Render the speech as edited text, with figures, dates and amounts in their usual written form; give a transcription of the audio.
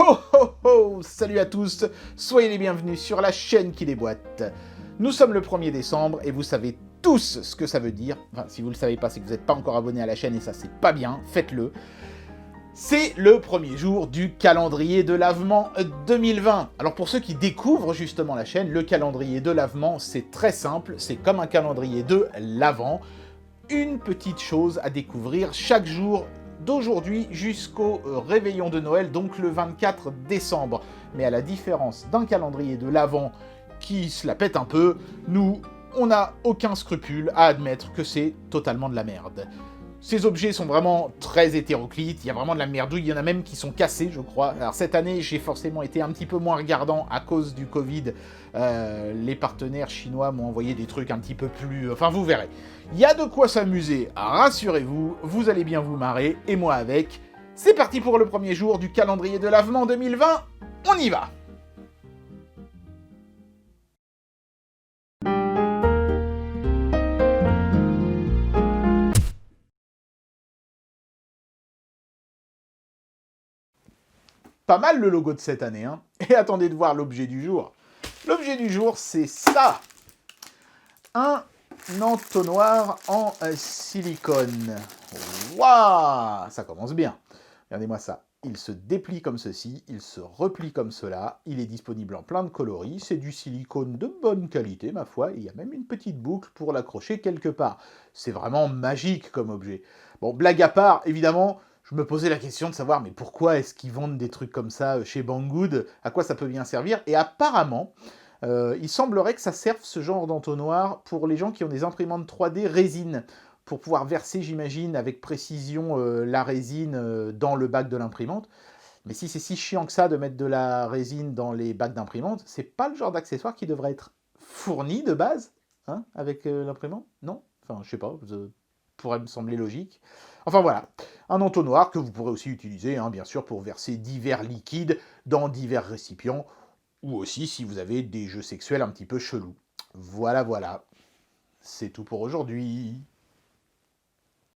Ho ho ho! Salut à tous, soyez les bienvenus sur la chaîne qui déboîte. Nous sommes le 1er décembre et vous savez tous ce que ça veut dire. Enfin, si vous ne le savez pas, c'est que vous n'êtes pas encore abonné à la chaîne et ça c'est pas bien, faites-le. C'est le premier jour du calendrier de l'Avent 2020. Alors pour ceux qui découvrent justement la chaîne, le calendrier de l'Avent, c'est très simple, c'est comme un calendrier de l'Avent. Une petite chose à découvrir chaque jour d'aujourd'hui jusqu'au réveillon de Noël, donc le 24 décembre. Mais à la différence d'un calendrier de l'Avent qui se la pète un peu, nous, on n'a aucun scrupule à admettre que c'est totalement de la merde. Ces objets sont vraiment très hétéroclites, il y a vraiment de la merdouille, il y en a même qui sont cassés, je crois. Alors cette année, j'ai forcément été un petit peu moins regardant à cause du Covid. Les partenaires chinois m'ont envoyé des trucs un petit peu plus... Enfin, vous verrez. Il y a de quoi s'amuser, rassurez-vous, vous allez bien vous marrer, et moi avec. C'est parti pour le premier jour du calendrier de l'Avent 2020, on y va! Pas mal le logo de cette année, hein. Et attendez de voir l'objet du jour. L'objet du jour, c'est ça. Un entonnoir en silicone. Waouh! Ça commence bien. Regardez-moi ça. Il se déplie comme ceci, il se replie comme cela, il est disponible en plein de coloris, c'est du silicone de bonne qualité, ma foi, et il y a même une petite boucle pour l'accrocher quelque part. C'est vraiment magique comme objet. Bon, blague à part, évidemment, je me posais la question de savoir, mais pourquoi est-ce qu'ils vendent des trucs comme ça chez Banggood? À quoi ça peut bien servir? Et apparemment, il semblerait que ça serve, ce genre d'entonnoir, pour les gens qui ont des imprimantes 3D résine, pour pouvoir verser, j'imagine, avec précision la résine dans le bac de l'imprimante. Mais si c'est si chiant que ça de mettre de la résine dans les bacs d'imprimante, c'est pas le genre d'accessoire qui devrait être fourni de base, hein, avec l'imprimante? Non? Enfin, je sais pas, ça pourrait me sembler logique. Enfin voilà, un entonnoir que vous pourrez aussi utiliser, hein, bien sûr, pour verser divers liquides dans divers récipients, ou aussi si vous avez des jeux sexuels un petit peu chelous. Voilà, voilà. C'est tout pour aujourd'hui.